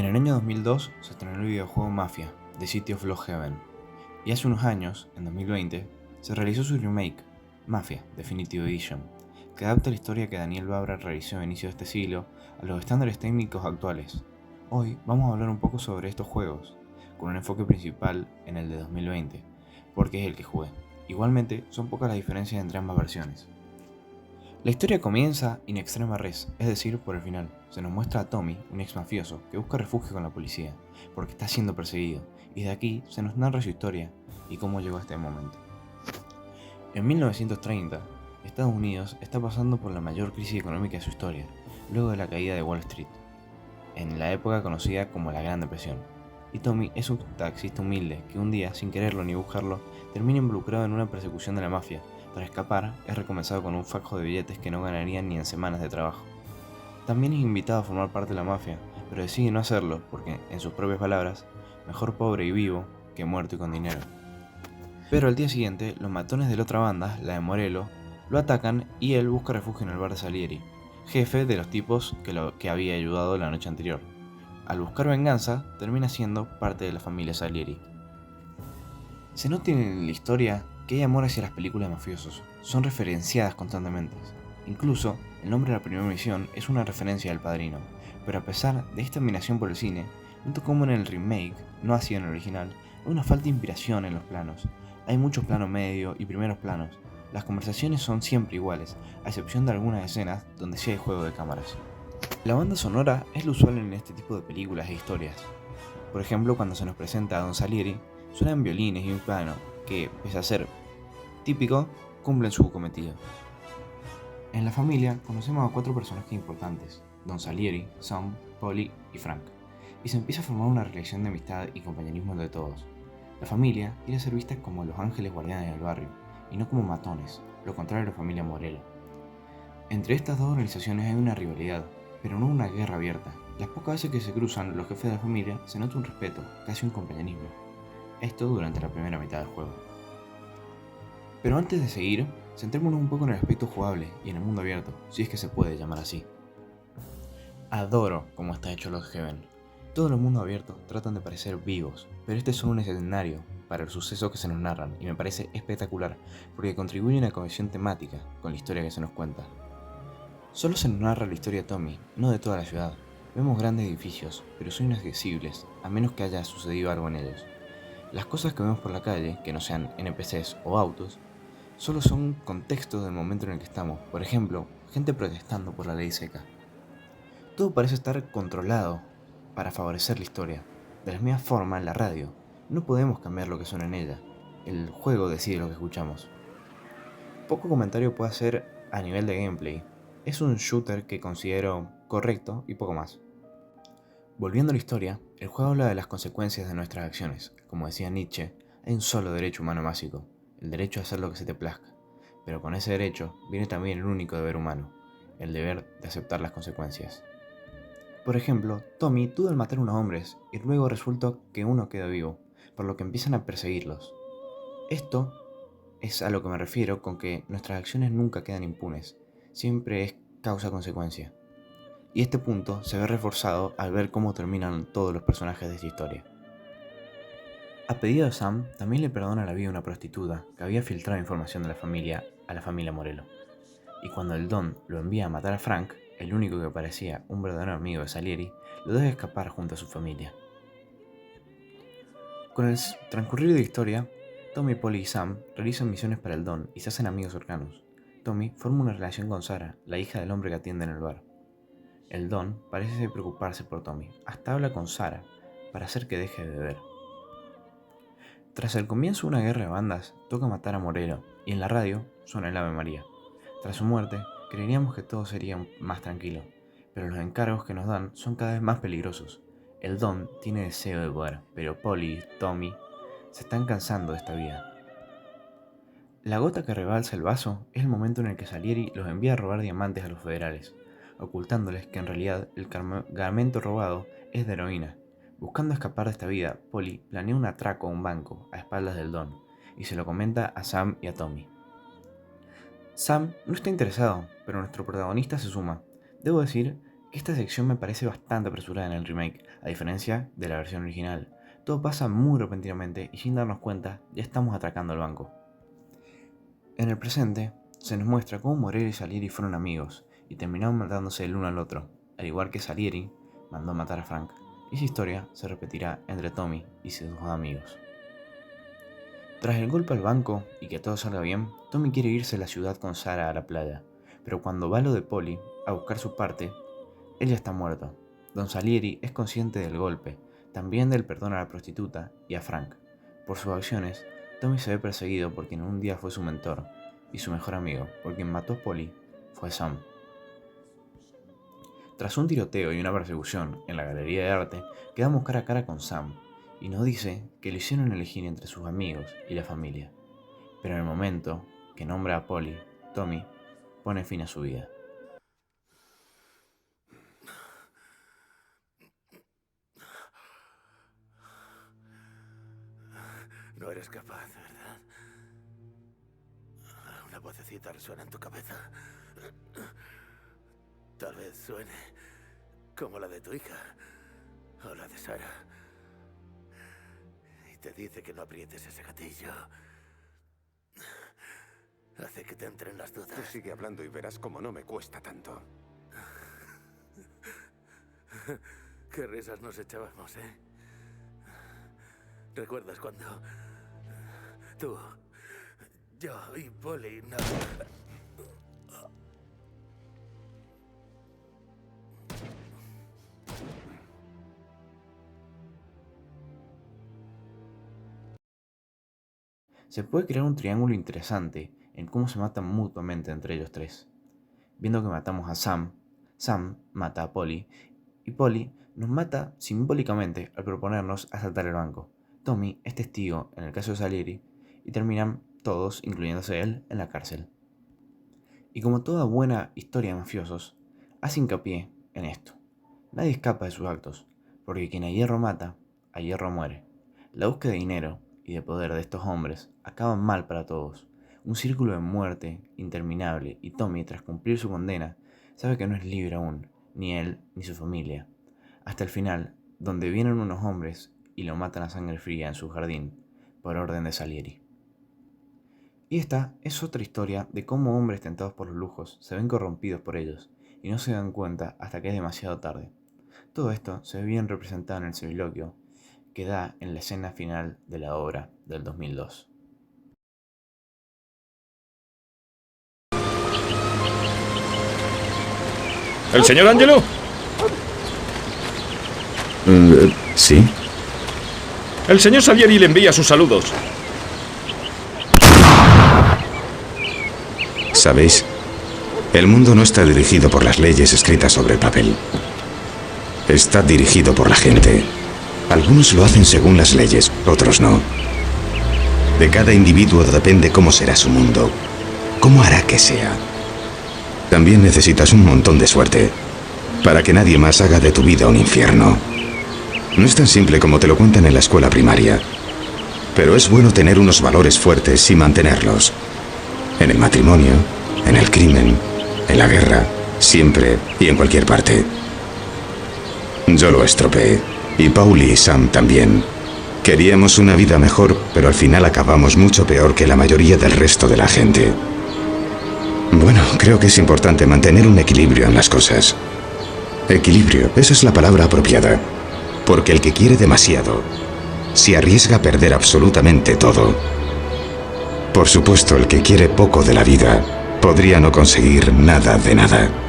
el año 2002 se estrenó el videojuego Mafia: The City of Lost Heaven, y hace unos años, en 2020, se realizó su remake, Mafia: Definitive Edition, que adapta la historia que Daniel Vabra realizó a inicios de este siglo a los estándares técnicos actuales. Hoy vamos a hablar un poco sobre estos juegos, con un enfoque principal en el de 2020, porque es el que jugué. Igualmente, son pocas las diferencias entre ambas versiones. La historia comienza in extrema res, es decir, por el final. Se nos muestra a Tommy, un ex mafioso, que busca refugio con la policía, porque está siendo perseguido, y de aquí se nos narra su historia y cómo llegó a este momento. En 1930, Estados Unidos está pasando por la mayor crisis económica de su historia, luego de la caída de Wall Street, en la época conocida como la Gran Depresión. Y Tommy es un taxista humilde que un día, sin quererlo ni buscarlo, termina involucrado en una persecución de la mafia. Para escapar, es recompensado con un fajo de billetes que no ganarían ni en semanas de trabajo. También es invitado a formar parte de la mafia, pero decide no hacerlo porque, en sus propias palabras, mejor pobre y vivo que muerto y con dinero. Pero al día siguiente, los matones de la otra banda, la de Morello, lo atacan y él busca refugio en el bar de Salieri, jefe de los tipos que había ayudado la noche anterior. Al buscar venganza, termina siendo parte de la familia Salieri. Se nota en la historia que hay amor hacia las películas de mafiosos, son referenciadas constantemente. Incluso, el nombre de la primera misión es una referencia al Padrino, pero a pesar de esta admiración por el cine, noto como en el remake, no así en el original, hay una falta de inspiración en los planos. Hay muchos planos medio y primeros planos. Las conversaciones son siempre iguales, a excepción de algunas escenas donde sí hay juego de cámaras. La banda sonora es lo usual en este tipo de películas e historias. Por ejemplo, cuando se nos presenta a Don Salieri, suenan violines y un piano que, pese a ser típico, cumplen su cometido. En la familia conocemos a 4 personajes importantes: Don Salieri, Sam, Polly y Frank, y se empieza a formar una relación de amistad y compañerismo entre todos. La familia quiere ser vista como los ángeles guardianes del barrio, y no como matones, lo contrario de la familia Morello. Entre estas dos organizaciones hay una rivalidad, pero no una guerra abierta. Las pocas veces que se cruzan los jefes de la familia se nota un respeto, casi un compañerismo. Esto durante la primera mitad del juego. Pero antes de seguir, centrémonos un poco en el aspecto jugable y en el mundo abierto, si es que se puede llamar así. Adoro cómo está hecho Lost Heaven. Todos los mundos abiertos tratan de parecer vivos, pero este es solo un escenario para los sucesos que se nos narran y me parece espectacular porque contribuye a una cohesión temática con la historia que se nos cuenta. Solo se nos narra la historia de Tommy, no de toda la ciudad. Vemos grandes edificios, pero son inaccesibles, a menos que haya sucedido algo en ellos. Las cosas que vemos por la calle, que no sean NPCs o autos, solo son contextos del momento en el que estamos. Por ejemplo, gente protestando por la ley seca. Todo parece estar controlado para favorecer la historia. De la misma forma, en la radio, no podemos cambiar lo que suena en ella. El juego decide lo que escuchamos. Poco comentario puedo hacer a nivel de gameplay. Es un shooter que considero correcto y poco más. Volviendo a la historia, el juego habla de las consecuencias de nuestras acciones. Como decía Nietzsche, hay un solo derecho humano básico, el derecho a hacer lo que se te plazca. Pero con ese derecho viene también el único deber humano, el deber de aceptar las consecuencias. Por ejemplo, Tommy duda al matar a unos hombres y luego resulta que uno queda vivo, por lo que empiezan a perseguirlos. Esto es a lo que me refiero con que nuestras acciones nunca quedan impunes, siempre es causa-consecuencia. Y este punto se ve reforzado al ver cómo terminan todos los personajes de esta historia. A pedido de Sam, también le perdona la vida a una prostituta que había filtrado información de la familia a la familia Morello. Y cuando el Don lo envía a matar a Frank, el único que parecía un verdadero amigo de Salieri, lo deja escapar junto a su familia. Con el transcurrir de la historia, Tommy, Polly y Sam realizan misiones para el Don y se hacen amigos cercanos. Tommy forma una relación con Sarah, la hija del hombre que atiende en el bar. El Don parece preocuparse por Tommy, hasta habla con Sarah para hacer que deje de beber. Tras el comienzo de una guerra de bandas, toca matar a Morello y en la radio suena el Ave María. Tras su muerte, creeríamos que todo sería más tranquilo, pero los encargos que nos dan son cada vez más peligrosos. El Don tiene deseo de poder, pero Polly y Tommy se están cansando de esta vida. La gota que rebalsa el vaso es el momento en el que Salieri los envía a robar diamantes a los federales, ocultándoles que en realidad el cargamento robado es de heroína. Buscando escapar de esta vida, Polly planea un atraco a un banco a espaldas del Don y se lo comenta a Sam y a Tommy. Sam no está interesado, pero nuestro protagonista se suma. Debo decir que esta sección me parece bastante apresurada en el remake, a diferencia de la versión original. Todo pasa muy repentinamente y sin darnos cuenta ya estamos atracando el banco. En el presente se nos muestra cómo Morello y Salieri fueron amigos y terminaron matándose el uno al otro, al igual que Salieri mandó matar a Frank. Esa historia se repetirá entre Tommy y sus dos amigos. Tras el golpe al banco y que todo salga bien, Tommy quiere irse a la ciudad con Sarah a la playa, pero cuando va lo de Polly a buscar su parte, él ya está muerto. Don Salieri es consciente del golpe, también del perdón a la prostituta y a Frank. Por sus acciones, Tommy se ve perseguido por quien un día fue su mentor, y su mejor amigo, por quien mató a Polly, fue Sam. Tras un tiroteo y una persecución en la galería de arte, quedamos cara a cara con Sam, y nos dice que lo hicieron elegir entre sus amigos y la familia. Pero en el momento que nombra a Polly, Tommy pone fin a su vida. No eres capaz, ¿verdad? Una vocecita resuena en tu cabeza. Tal vez suene como la de tu hija o la de Sarah. Y te dice que no aprietes ese gatillo. Hace que te entren las dudas. Tú sigue hablando y verás cómo no me cuesta tanto. Qué risas nos echábamos, ¿eh? ¿Recuerdas cuando tú, yo y Polly no... Se puede crear un triángulo interesante en cómo se matan mutuamente entre ellos tres. Viendo que matamos a Sam, Sam mata a Polly y Polly nos mata simbólicamente al proponernos asaltar el banco. Tommy es testigo en el caso de Salieri y terminan todos, incluyéndose él, en la cárcel. Y como toda buena historia de mafiosos, hace hincapié en esto. Nadie escapa de sus actos, porque quien a hierro mata, a hierro muere. La búsqueda de dinero y de poder de estos hombres acaban mal para todos. Un círculo de muerte interminable y Tommy, tras cumplir su condena, sabe que no es libre aún, ni él ni su familia. Hasta el final, donde vienen unos hombres y lo matan a sangre fría en su jardín, por orden de Salieri. Y esta es otra historia de cómo hombres tentados por los lujos se ven corrompidos por ellos y no se dan cuenta hasta que es demasiado tarde. Todo esto se ve bien representado en el soliloquio que da en la escena final de la obra del 2002. ¿El señor Angelo? ¿Sí? El señor Salieri le envía sus saludos. ¿Sabéis? El mundo no está dirigido por las leyes escritas sobre el papel. Está dirigido por la gente. Algunos lo hacen según las leyes, otros no. De cada individuo depende cómo será su mundo, cómo hará que sea. También necesitas un montón de suerte para que nadie más haga de tu vida un infierno. No es tan simple como te lo cuentan en la escuela primaria, pero es bueno tener unos valores fuertes y mantenerlos. En el matrimonio, en el crimen, en la guerra, siempre y en cualquier parte. Yo lo estropeé, y Pauli y Sam también. Queríamos una vida mejor, pero al final acabamos mucho peor que la mayoría del resto de la gente. Bueno, creo que es importante mantener un equilibrio en las cosas. Equilibrio, esa es la palabra apropiada. Porque el que quiere demasiado se arriesga a perder absolutamente todo. Por supuesto, el que quiere poco de la vida podría no conseguir nada de nada.